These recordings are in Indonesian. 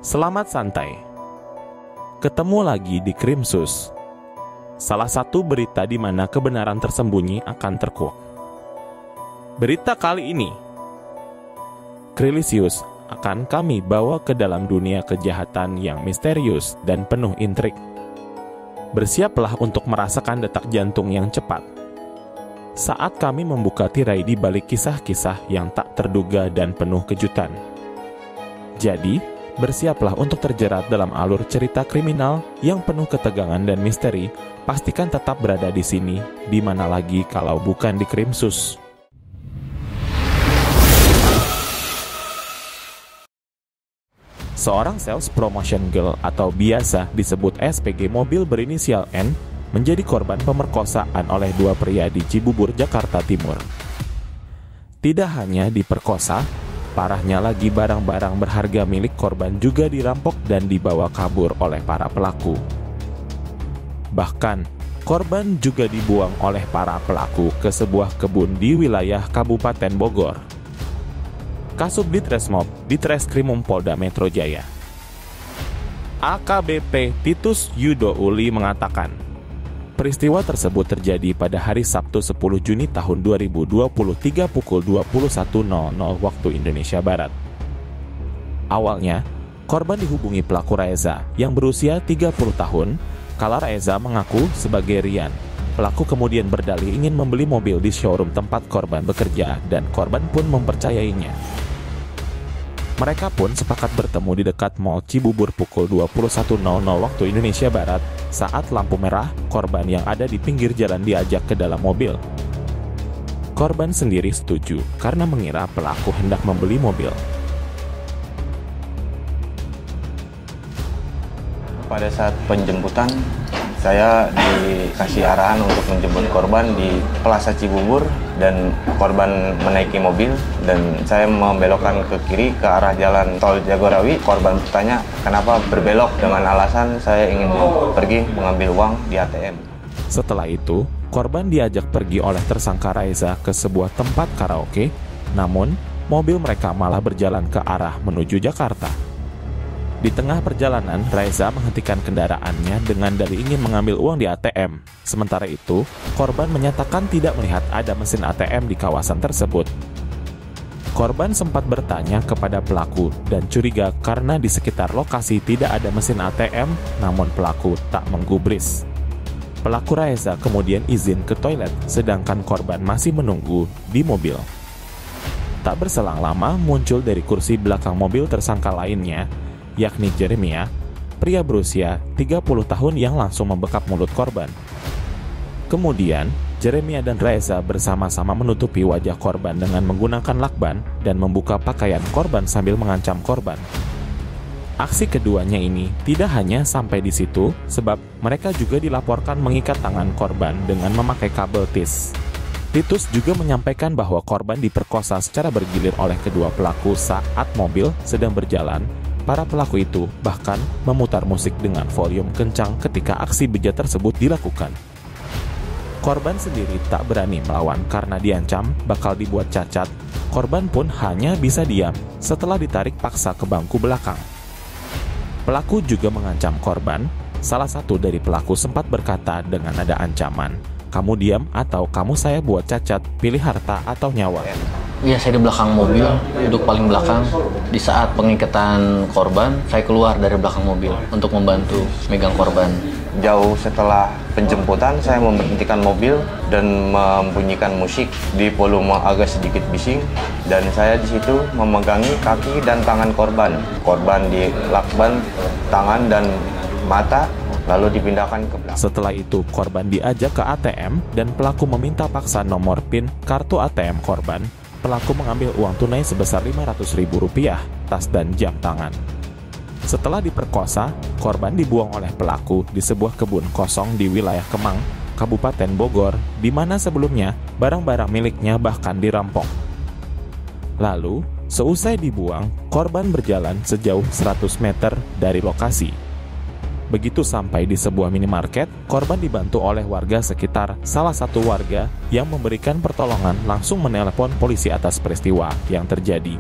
Selamat santai. Ketemu lagi di Krimsus. Salah satu berita di mana kebenaran tersembunyi akan terkuak. Berita kali ini, Krilisius akan kami bawa ke dalam dunia kejahatan yang misterius dan penuh intrik. Bersiaplah untuk merasakan detak jantung yang cepat saat kami membuka tirai di balik kisah-kisah yang tak terduga dan penuh kejutan. Jadi, bersiaplah untuk terjerat dalam alur cerita kriminal yang penuh ketegangan dan misteri. Pastikan tetap berada di sini, di mana lagi kalau bukan di Krimsus. Seorang sales promotion girl atau biasa disebut SPG mobil berinisial N menjadi korban pemerkosaan oleh dua pria di Cibubur, Jakarta Timur. Tidak hanya diperkosa, parahnya lagi barang-barang berharga milik korban juga dirampok dan dibawa kabur oleh para pelaku. Bahkan, korban juga dibuang oleh para pelaku ke sebuah kebun di wilayah Kabupaten Bogor. Kasubdit Resmob Ditreskrimum Polda Metro Jaya, AKBP Titus Yudo Uli mengatakan, peristiwa tersebut terjadi pada hari Sabtu 10 Juni tahun 2023 pukul 21.00 waktu Indonesia Barat. Awalnya, korban dihubungi pelaku Reza yang berusia 30 tahun. Kala Reza mengaku sebagai Rian. Pelaku kemudian berdalih ingin membeli mobil di showroom tempat korban bekerja dan korban pun mempercayainya. Mereka pun sepakat bertemu di dekat Mall Cibubur pukul 21.00 waktu Indonesia Barat. Saat lampu merah, korban yang ada di pinggir jalan diajak ke dalam mobil. Korban sendiri setuju karena mengira pelaku hendak membeli mobil. Pada saat penjemputan, saya dikasih arahan untuk menjemput korban di Plaza Cibubur dan korban menaiki mobil dan saya membelokkan ke kiri ke arah jalan tol Jagorawi. Korban bertanya kenapa berbelok dengan alasan saya ingin pergi mengambil uang di ATM. Setelah itu, korban diajak pergi oleh tersangka Reza ke sebuah tempat karaoke, namun mobil mereka malah berjalan ke arah menuju Jakarta. Di tengah perjalanan, Reza menghentikan kendaraannya dengan dalih ingin mengambil uang di ATM. Sementara itu, korban menyatakan tidak melihat ada mesin ATM di kawasan tersebut. Korban sempat bertanya kepada pelaku dan curiga karena di sekitar lokasi tidak ada mesin ATM, namun pelaku tak menggubris. Pelaku Reza kemudian izin ke toilet, sedangkan korban masih menunggu di mobil. Tak berselang lama, muncul dari kursi belakang mobil tersangka lainnya, yakni Jeremia, pria berusia 30 tahun yang langsung membekap mulut korban. Kemudian, Jeremia dan Reza bersama-sama menutupi wajah korban dengan menggunakan lakban dan membuka pakaian korban sambil mengancam korban. Aksi keduanya ini tidak hanya sampai di situ, sebab mereka juga dilaporkan mengikat tangan korban dengan memakai kabel tis. Titus juga menyampaikan bahwa korban diperkosa secara bergilir oleh kedua pelaku saat mobil sedang berjalan. Para pelaku itu bahkan memutar musik dengan volume kencang ketika aksi bejat tersebut dilakukan. Korban sendiri tak berani melawan karena diancam bakal dibuat cacat. Korban pun hanya bisa diam setelah ditarik paksa ke bangku belakang. Pelaku juga mengancam korban. Salah satu dari pelaku sempat berkata dengan nada ancaman, "Kamu diam atau kamu saya buat cacat, pilih harta atau nyawa." Iya, saya di belakang mobil, duduk paling belakang. Di saat pengikatan korban, saya keluar dari belakang mobil untuk membantu megang korban. Jauh setelah penjemputan, saya memberhentikan mobil dan membunyikan musik di volume agak sedikit bising. Dan saya di situ memegangi kaki dan tangan korban. Korban dilakban tangan dan mata, lalu dipindahkan ke belakang. Setelah itu, korban diajak ke ATM dan pelaku meminta paksa nomor PIN kartu ATM korban. Pelaku mengambil uang tunai sebesar Rp500.000, tas dan jam tangan. Setelah diperkosa, korban dibuang oleh pelaku di sebuah kebun kosong di wilayah Kemang, Kabupaten Bogor, di mana sebelumnya barang-barang miliknya bahkan dirampok. Lalu, seusai dibuang, korban berjalan sejauh 100 meter dari lokasi. Begitu sampai di sebuah minimarket, korban dibantu oleh warga sekitar. Salah satu warga yang memberikan pertolongan langsung menelepon polisi atas peristiwa yang terjadi.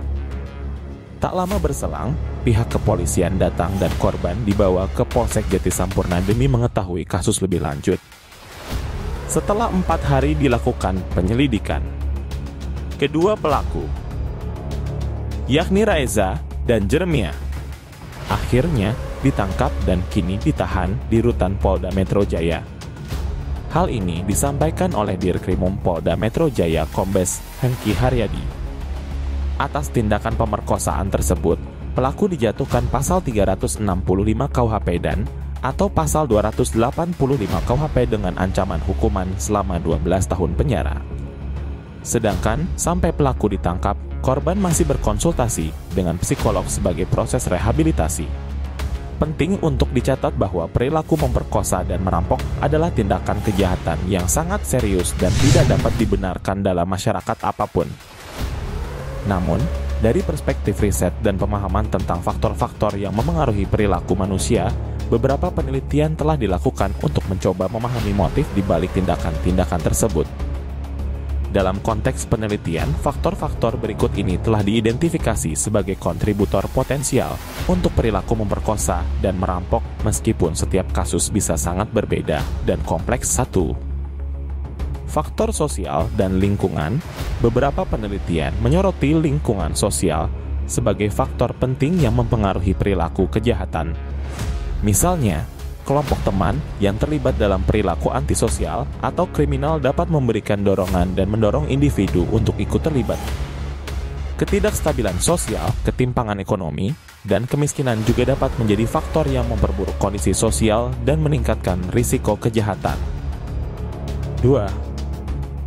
Tak lama berselang, pihak kepolisian datang dan korban dibawa ke Polsek Jatisampurna demi mengetahui kasus lebih lanjut. Setelah 4 hari dilakukan penyelidikan, kedua pelaku, yakni Raeza dan Jeremia, akhirnya ditangkap dan kini ditahan di rutan Polda Metro Jaya. Hal ini disampaikan oleh Dirkrimum Polda Metro Jaya Kombes Hengki Haryadi. Atas tindakan pemerkosaan tersebut, pelaku dijatuhkan pasal 365 KUHP dan atau pasal 285 KUHP dengan ancaman hukuman selama 12 tahun penjara. Sedangkan sampai pelaku ditangkap, korban masih berkonsultasi dengan psikolog sebagai proses rehabilitasi. Penting untuk dicatat bahwa perilaku memperkosa dan merampok adalah tindakan kejahatan yang sangat serius dan tidak dapat dibenarkan dalam masyarakat apapun. Namun, dari perspektif riset dan pemahaman tentang faktor-faktor yang memengaruhi perilaku manusia, beberapa penelitian telah dilakukan untuk mencoba memahami motif di balik tindakan-tindakan tersebut. Dalam konteks penelitian, faktor-faktor berikut ini telah diidentifikasi sebagai kontributor potensial untuk perilaku memperkosa dan merampok, meskipun setiap kasus bisa sangat berbeda dan kompleks. 1. Faktor sosial dan lingkungan. Beberapa penelitian menyoroti lingkungan sosial sebagai faktor penting yang mempengaruhi perilaku kejahatan. Misalnya, kelompok teman yang terlibat dalam perilaku antisosial atau kriminal dapat memberikan dorongan dan mendorong individu untuk ikut terlibat. Ketidakstabilan sosial, ketimpangan ekonomi, dan kemiskinan juga dapat menjadi faktor yang memperburuk kondisi sosial dan meningkatkan risiko kejahatan. 2.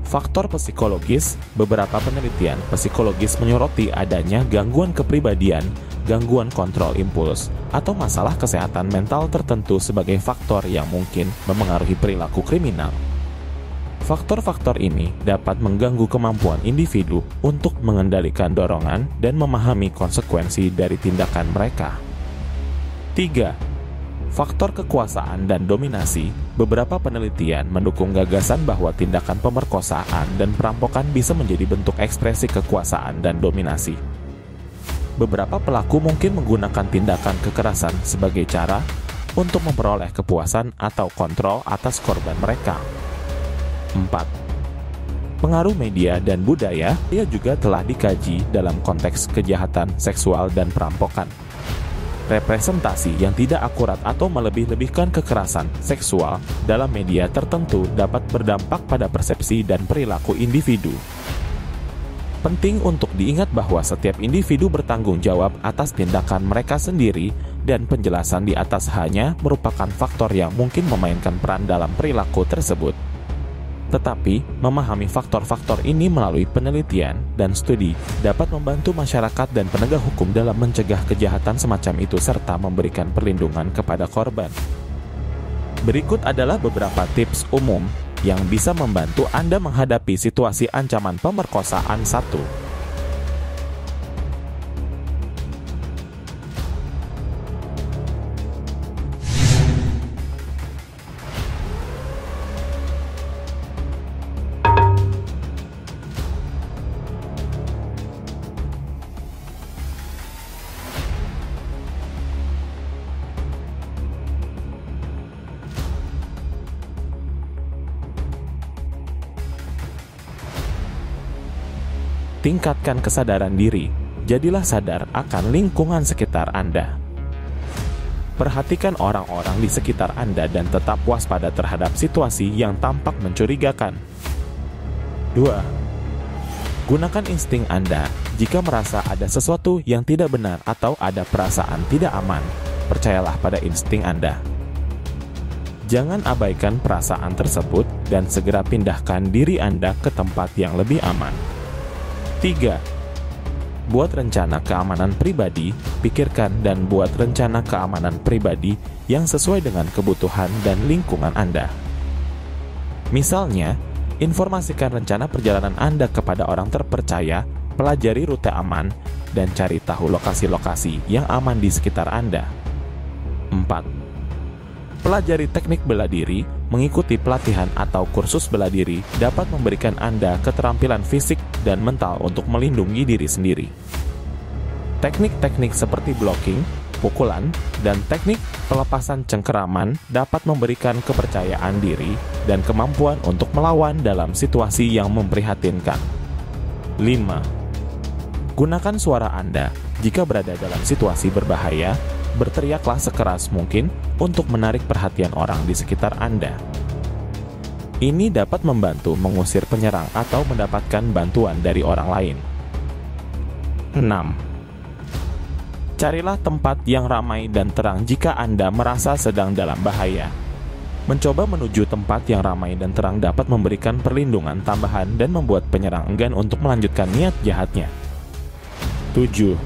Faktor psikologis. Beberapa penelitian psikologis menyoroti adanya gangguan kepribadian, gangguan kontrol impuls, atau masalah kesehatan mental tertentu sebagai faktor yang mungkin memengaruhi perilaku kriminal. Faktor-faktor ini dapat mengganggu kemampuan individu untuk mengendalikan dorongan dan memahami konsekuensi dari tindakan mereka. 3. Faktor kekuasaan dan dominasi. Beberapa penelitian mendukung gagasan bahwa tindakan pemerkosaan dan perampokan bisa menjadi bentuk ekspresi kekuasaan dan dominasi. Beberapa pelaku mungkin menggunakan tindakan kekerasan sebagai cara untuk memperoleh kepuasan atau kontrol atas korban mereka. 4. Pengaruh media dan budaya juga telah dikaji dalam konteks kejahatan seksual dan perampokan. Representasi yang tidak akurat atau melebih-lebihkan kekerasan seksual dalam media tertentu dapat berdampak pada persepsi dan perilaku individu. Penting untuk diingat bahwa setiap individu bertanggung jawab atas tindakan mereka sendiri dan penjelasan di atas hanya merupakan faktor yang mungkin memainkan peran dalam perilaku tersebut. Tetapi, memahami faktor-faktor ini melalui penelitian dan studi dapat membantu masyarakat dan penegak hukum dalam mencegah kejahatan semacam itu serta memberikan perlindungan kepada korban. Berikut adalah beberapa tips umum yang bisa membantu Anda menghadapi situasi ancaman pemerkosaan. 1. Tingkatkan kesadaran diri. Jadilah sadar akan lingkungan sekitar Anda. Perhatikan orang-orang di sekitar Anda dan tetap waspada terhadap situasi yang tampak mencurigakan. 2. Gunakan insting Anda jika merasa ada sesuatu yang tidak benar atau ada perasaan tidak aman. Percayalah pada insting Anda. Jangan abaikan perasaan tersebut dan segera pindahkan diri Anda ke tempat yang lebih aman. 3. Buat rencana keamanan pribadi. Pikirkan dan buat rencana keamanan pribadi yang sesuai dengan kebutuhan dan lingkungan Anda. Misalnya, informasikan rencana perjalanan Anda kepada orang terpercaya, pelajari rute aman, dan cari tahu lokasi-lokasi yang aman di sekitar Anda. 4. Pelajari teknik bela diri. Mengikuti pelatihan atau kursus bela diri dapat memberikan Anda keterampilan fisik dan mental untuk melindungi diri sendiri. Teknik-teknik seperti blocking, pukulan, dan teknik pelepasan cengkeraman dapat memberikan kepercayaan diri dan kemampuan untuk melawan dalam situasi yang memprihatinkan. 5. Gunakan suara Anda jika berada dalam situasi berbahaya. Berteriaklah sekeras mungkin untuk menarik perhatian orang di sekitar Anda. Ini dapat membantu mengusir penyerang atau mendapatkan bantuan dari orang lain. 6. Carilah tempat yang ramai dan terang jika Anda merasa sedang dalam bahaya. Mencoba menuju tempat yang ramai dan terang dapat memberikan perlindungan tambahan dan membuat penyerang enggan untuk melanjutkan niat jahatnya. 7.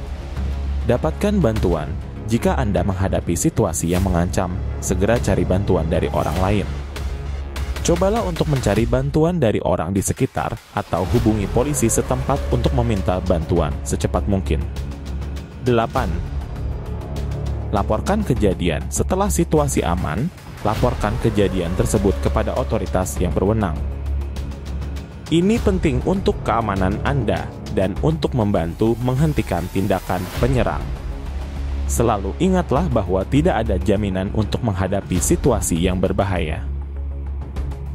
Dapatkan bantuan. Jika Anda menghadapi situasi yang mengancam, segera cari bantuan dari orang lain. Cobalah untuk mencari bantuan dari orang di sekitar atau hubungi polisi setempat untuk meminta bantuan secepat mungkin. 8. Laporkan kejadian. Setelah situasi aman, laporkan kejadian tersebut kepada otoritas yang berwenang. Ini penting untuk keamanan Anda dan untuk membantu menghentikan tindakan penyerang. Selalu ingatlah bahwa tidak ada jaminan untuk menghadapi situasi yang berbahaya.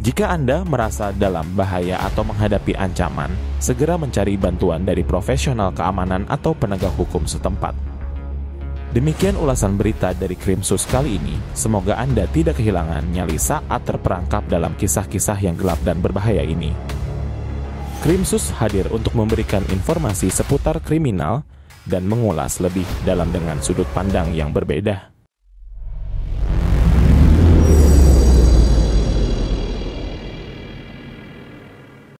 Jika Anda merasa dalam bahaya atau menghadapi ancaman, segera mencari bantuan dari profesional keamanan atau penegak hukum setempat. Demikian ulasan berita dari Krimsus kali ini. Semoga Anda tidak kehilangan nyali saat terperangkap dalam kisah-kisah yang gelap dan berbahaya ini. Krimsus hadir untuk memberikan informasi seputar kriminal dan mengulas lebih dalam dengan sudut pandang yang berbeda.